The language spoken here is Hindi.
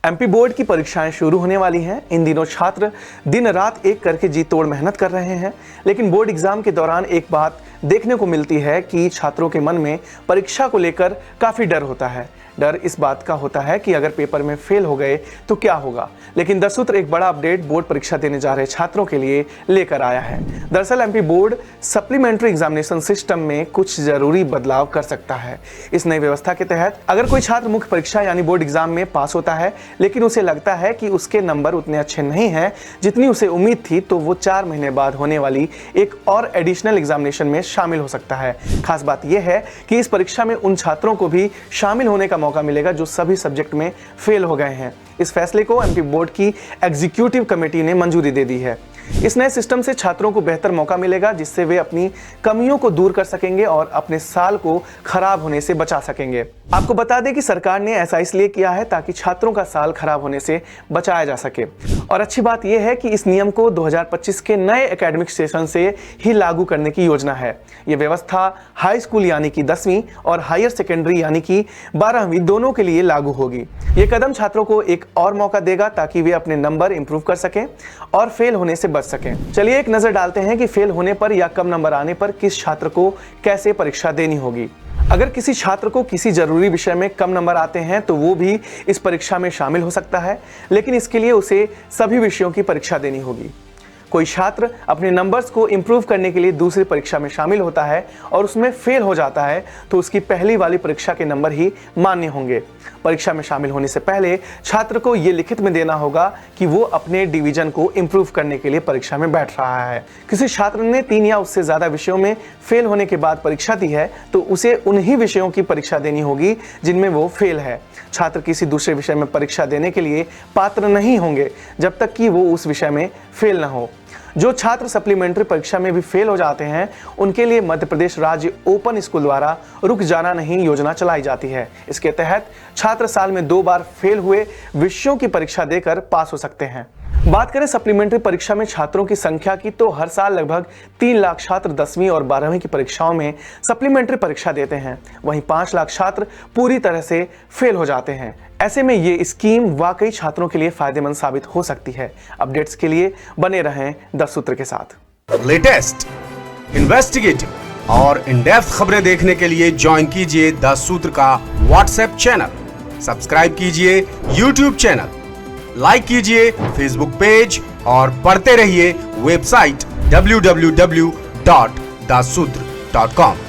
एमपी बोर्ड की परीक्षाएं शुरू होने वाली हैं। इन दिनों छात्र दिन रात एक करके जी तोड़ मेहनत कर रहे हैं, लेकिन बोर्ड एग्जाम के दौरान एक बात देखने को मिलती है कि छात्रों के मन में परीक्षा को लेकर काफ़ी डर होता है। डर इस बात का होता है कि अगर पेपर में फेल हो गए तो क्या होगा। लेकिन द सूत्र एक बड़ा अपडेट बोर्ड परीक्षा देने जा रहे छात्रों के लिए लेकर आया है। दरअसल MP board supplementary examination system में कुछ जरूरी बदलाव कर सकता है। इस नई व्यवस्था के तहत अगर कोई छात्र मुख्य परीक्षा यानी बोर्ड एग्जाम में पास होता है, लेकिन उसे लगता है कि उसके नंबर उतने अच्छे नहीं हैं जितनी उसे उम्मीद थी, तो वो 4 महीने बाद होने वाली एक और एडिशनल एग्जामिनेशन में शामिल हो सकता है। खास बात यह है कि इस परीक्षा में उन छात्रों को भी शामिल होने का मौका मिलेगा जो सभी सब्जेक्ट में फेल हो गए हैं। इस फैसले को एमपी बोर्ड की एग्जीक्यूटिव कमेटी ने मंजूरी दे दी है। इस नए सिस्टम से छात्रों को बेहतर मौका मिलेगा, जिससे वे अपनी कमियों को दूर कर सकेंगे और अपने साल को खराब होने से बचा सकेंगे। आपको बता दें कि सरकार ने ऐसा इसलिए किया है ताकि छात्रों का साल खराब होने से बचाया जा सके। और अच्छी बात यह है कि इस नियम को 2025 के नए एकेडमिक सेशन से ही लागू करने की योजना है। यह व्यवस्था हाई स्कूल यानी कि 10वीं और हायर सेकेंडरी यानी कि 12वीं दोनों के लिए लागू होगी। ये कदम छात्रों को एक और मौका देगा ताकि वे अपने नंबर इंप्रूव कर सकें और फेल होने से बच सकें। चलिए एक नजर डालते हैं कि फेल होने पर या कम नंबर आने पर किस छात्र को कैसे परीक्षा देनी होगी। अगर किसी छात्र को किसी जरूरी विषय में कम नंबर आते हैं तो वो भी इस परीक्षा में शामिल हो सकता है, लेकिन इसके लिए उसे सभी विषयों की परीक्षा देनी होगी। कोई छात्र अपने नंबर्स को इंप्रूव करने के लिए दूसरी परीक्षा में शामिल होता है और उसमें फेल हो जाता है, तो उसकी पहली वाली परीक्षा के नंबर ही मान्य होंगे। परीक्षा में शामिल होने से पहले छात्र को ये लिखित में देना होगा कि वो अपने डिवीजन को इंप्रूव करने के लिए परीक्षा में बैठ रहा है। किसी छात्र ने 3 या उससे ज्यादा विषयों में फेल होने के बाद परीक्षा दी है तो उसे उन्हीं विषयों की परीक्षा देनी होगी जिनमें वो फेल है। छात्र किसी दूसरे विषय में परीक्षा देने के लिए पात्र नहीं होंगे जब तक कि वो उस विषय में फेल न हो। जो छात्र सप्लीमेंट्री परीक्षा में भी फेल हो जाते हैं उनके लिए मध्य प्रदेश राज्य ओपन स्कूल द्वारा रुक जाना नहीं योजना चलाई जाती है। इसके तहत छात्र साल में 2 बार फेल हुए विषयों की परीक्षा देकर पास हो सकते हैं। बात करें सप्लीमेंट्री परीक्षा में छात्रों की संख्या की, तो हर साल लगभग 3 लाख छात्र 10वीं और 12वीं की परीक्षाओं में सप्लीमेंट्री परीक्षा देते हैं। वहीं 5 लाख छात्र पूरी तरह से फेल हो जाते हैं। ऐसे में ये स्कीम वाकई छात्रों के लिए फायदेमंद साबित हो सकती है। अपडेट्स के लिए बने रहें द सूत्र के साथ। लेटेस्ट, इन्वेस्टिगेटिव और इन डेप्थ खबरें देखने के लिए ज्वाइन कीजिए द सूत्र का व्हाट्सएप चैनल, सब्सक्राइब कीजिए यूट्यूब चैनल, लाइक कीजिए फेसबुक पेज और पढ़ते रहिए वेबसाइट www.daसूत्र.com।